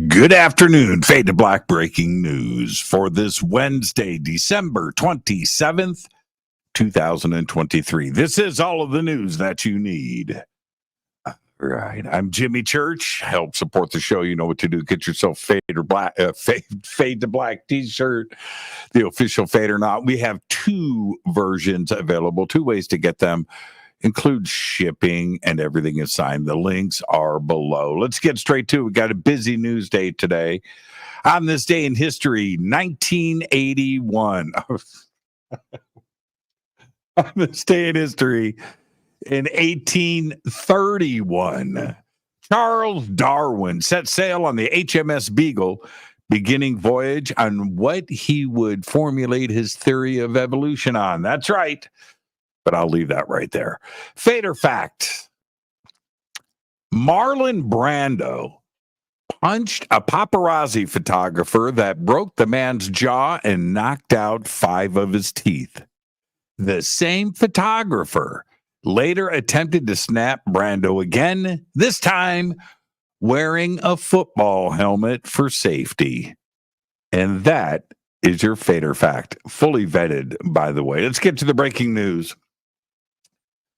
Good afternoon. Fade to Black breaking news for this Wednesday, December 27th, 2023. This is all of the news that you need. All right. I'm Jimmy Church. Help support the show. You know what to do. Get yourself Fade to Black T-shirt, the official Fade or Not. We have two versions available, two ways to get them. Include shipping and everything is signed. The links are below. Let's get straight to it. We got a busy news day today. On this day in history, 1981. On this day in history, in 1831, Charles Darwin set sail on the HMS Beagle, beginning voyage on what he would formulate his theory of evolution on. That's right. But I'll leave that right there. Fate or fact. Marlon Brando punched a paparazzi photographer that broke the man's jaw and knocked out 5 of his teeth. The same photographer later attempted to snap Brando again, this time wearing a football helmet for safety. And that is your fate or fact. Fully vetted, by the way. Let's get to the breaking news.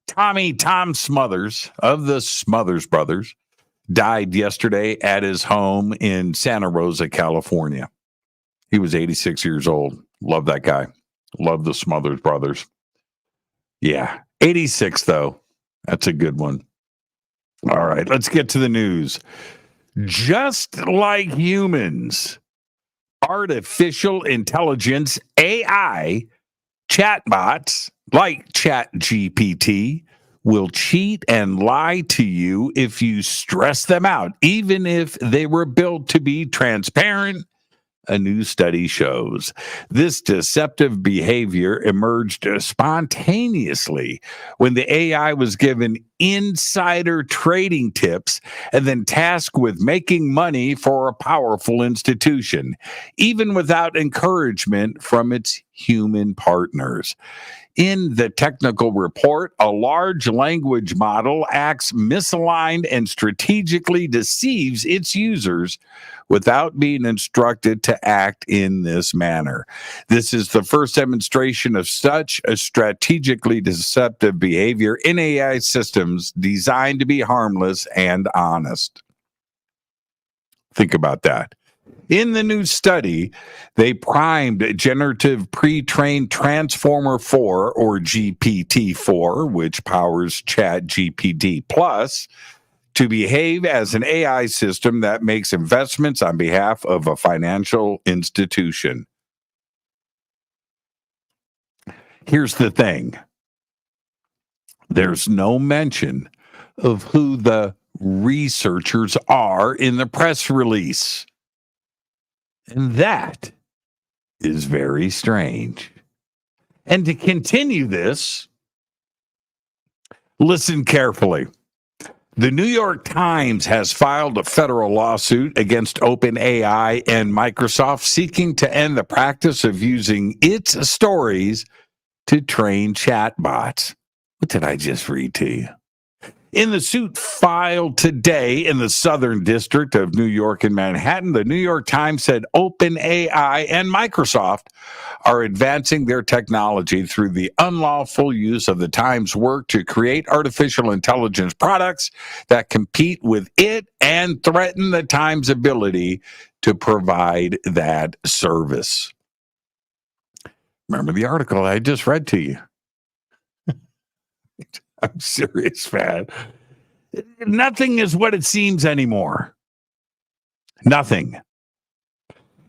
Tom Smothers of the Smothers Brothers died yesterday at his home in Santa Rosa, California. He was 86 years old. Love that guy. Love the Smothers Brothers. Yeah, 86 though. That's a good one. All right, let's get to the news. Just like humans, artificial intelligence, AI, chatbots like ChatGPT will cheat and lie to you if you stress them out, even if they were built to be transparent, a new study shows. This deceptive behavior emerged spontaneously when the AI was given insider trading tips and then tasked with making money for a powerful institution, even without encouragement from its human partners. In the technical report, a large language model acts misaligned and strategically deceives its users without being instructed to act in this manner. This is the first demonstration of such a strategically deceptive behavior in AI systems designed to be harmless and honest. Think about that. In the new study, they primed generative pre-trained Transformer 4, or GPT-4, which powers ChatGPT Plus, to behave as an AI system that makes investments on behalf of a financial institution. Here's the thing. There's no mention of who the researchers are in the press release. And that is very strange. And to continue this, listen carefully. The New York Times has filed a federal lawsuit against OpenAI and Microsoft seeking to end the practice of using its stories to train chatbots. What did I just read to you? In the suit filed today in the Southern District of New York in Manhattan, the New York Times said OpenAI and Microsoft are advancing their technology through the unlawful use of the Times' work to create artificial intelligence products that compete with it and threaten the Times' ability to provide that service. Remember the article I just read to you? I'm serious, man. Nothing is what it seems anymore. Nothing.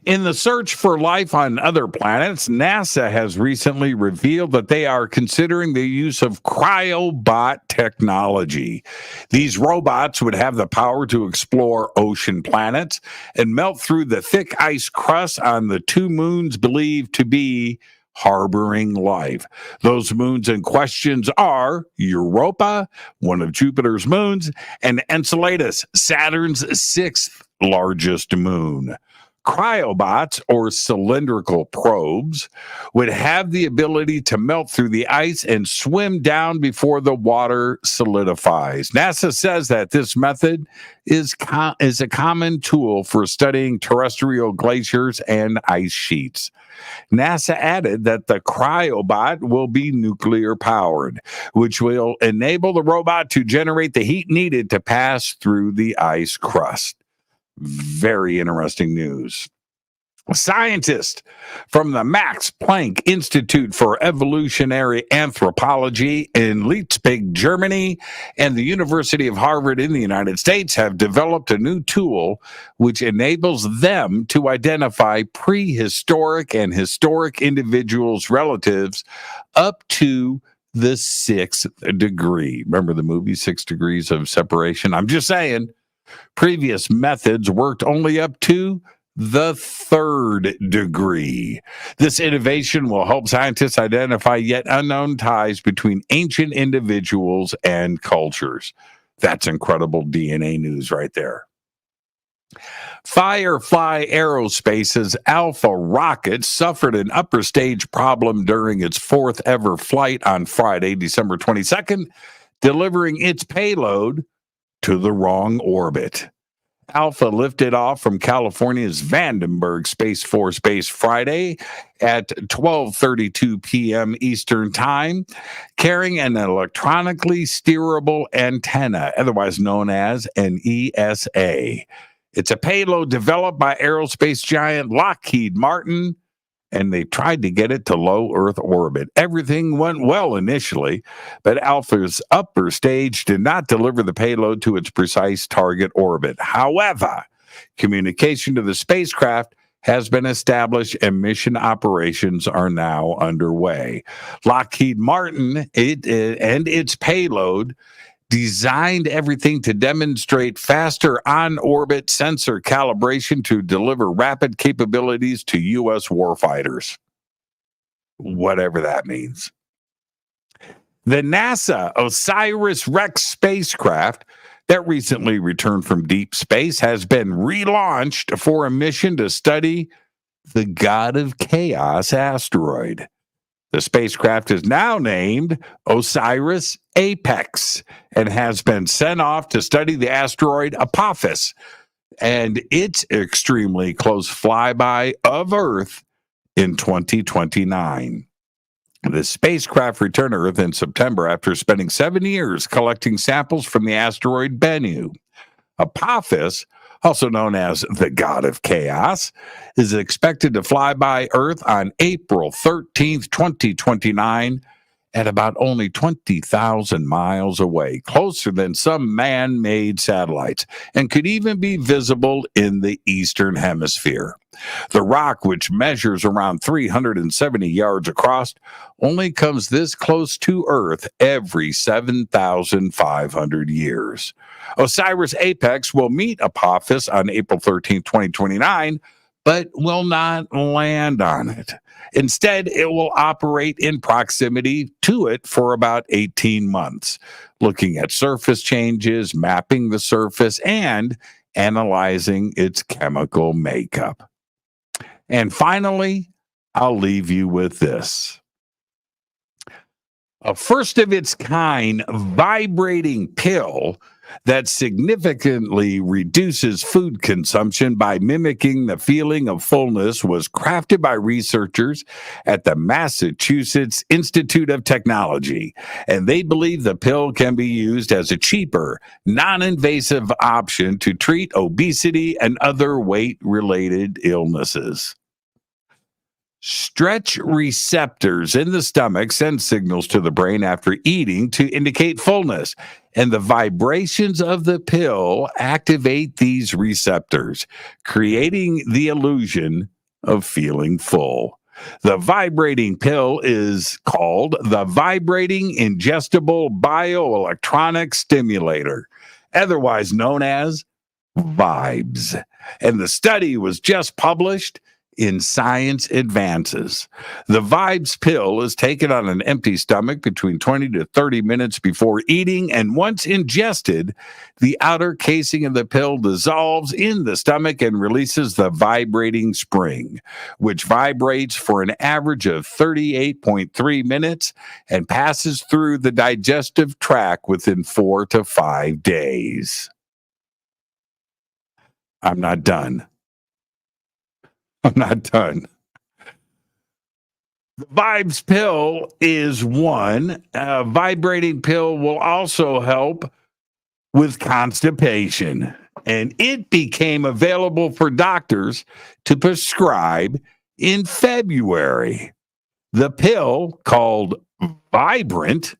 In the search for life on other planets, NASA has recently revealed that they are considering the use of cryobot technology. These robots would have the power to explore ocean planets and melt through the thick ice crust on the 2 moons believed to be harboring life. Those moons in questions are Europa, one of Jupiter's moons, and Enceladus, Saturn's 6th largest moon. Cryobots, or cylindrical probes, would have the ability to melt through the ice and swim down before the water solidifies. NASA says that this method is a common tool for studying terrestrial glaciers and ice sheets. NASA added that the cryobot will be nuclear powered, which will enable the robot to generate the heat needed to pass through the ice crust. Very interesting news. Scientists from the Max Planck Institute for Evolutionary Anthropology in Leipzig, Germany, and the University of Harvard in the United States have developed a new tool which enables them to identify prehistoric and historic individuals' relatives up to the 6th degree. Remember the movie 6 Degrees of Separation? I'm just saying, previous methods worked only up to the 3rd degree. This innovation will help scientists identify yet unknown ties between ancient individuals and cultures. That's incredible DNA news right there. Firefly Aerospace's Alpha rocket suffered an upper stage problem during its 4th ever flight on Friday, December 22nd, delivering its payload to the wrong orbit. Alpha lifted off from California's Vandenberg Space Force Base Friday at 12:32 p.m. Eastern Time, carrying an electronically steerable antenna, otherwise known as an ESA. It's a payload developed by aerospace giant Lockheed Martin, and they tried to get it to low Earth orbit. Everything went well initially, but Alpha's upper stage did not deliver the payload to its precise target orbit. However, communication to the spacecraft has been established and mission operations are now underway. Lockheed Martin and its payload designed everything to demonstrate faster on-orbit sensor calibration to deliver rapid capabilities to U.S. warfighters. Whatever that means. The NASA OSIRIS-REx spacecraft that recently returned from deep space has been relaunched for a mission to study the God of Chaos asteroid. The spacecraft is now named OSIRIS Apex and has been sent off to study the asteroid Apophis and its extremely close flyby of Earth in 2029. The spacecraft returned to Earth in September after spending 7 years collecting samples from the asteroid Bennu. Apophis, also known as the God of Chaos, is expected to fly by Earth on April 13th, 2029, at about only 20,000 miles away, closer than some man-made satellites, and could even be visible in the Eastern Hemisphere. The rock, which measures around 370 yards across, only comes this close to Earth every 7,500 years. OSIRIS Apex will meet Apophis on April 13, 2029, but will not land on it. Instead, it will operate in proximity to it for about 18 months, looking at surface changes, mapping the surface, and analyzing its chemical makeup. And finally, I'll leave you with this. A first of its kind vibrating pill that significantly reduces food consumption by mimicking the feeling of fullness was crafted by researchers at the Massachusetts Institute of Technology, and they believe the pill can be used as a cheaper, non-invasive option to treat obesity and other weight-related illnesses. Stretch receptors in the stomach send signals to the brain after eating to indicate fullness, and the vibrations of the pill activate these receptors, creating the illusion of feeling full. The vibrating pill is called the Vibrating Ingestible Bioelectronic Stimulator, otherwise known as VIBES, and the study was just published in science advances. The Vibes pill is taken on an empty stomach between 20 to 30 minutes before eating, and once ingested, the outer casing of the pill dissolves in the stomach and releases the vibrating spring, which vibrates for an average of 38.3 minutes and passes through the digestive tract within 4 to 5 days. I'm not done. I'm not done. The Vibes pill is one. A vibrating pill will also help with constipation, and it became available for doctors to prescribe in February. The pill, called Vibrant,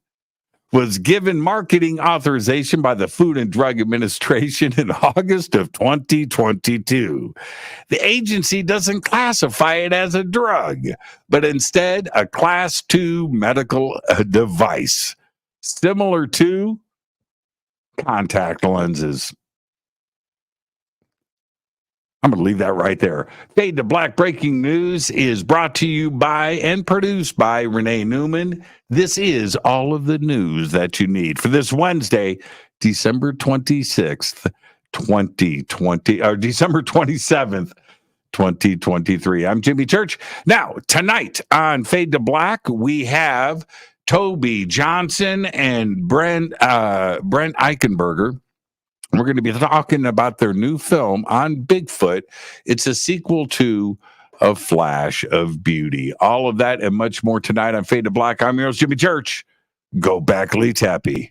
was given marketing authorization by the Food and Drug Administration in August of 2022. The agency doesn't classify it as a drug, but instead a Class 2 medical device, similar to contact lenses. I'm going to leave that right there. Fade to Black breaking news is brought to you by and produced by Renee Newman. This is all of the news that you need for this Wednesday, December 26th, 2020, or December 27th, 2023. I'm Jimmy Church. Now, tonight on Fade to Black, we have Toby Johnson and Brent Eichenberger. We're going to be talking about their new film on Bigfoot. It's a sequel to A Flash of Beauty. All of that and much more tonight on Fade to Black. I'm your host, Jimmy Church. Go back, Lee Tappy.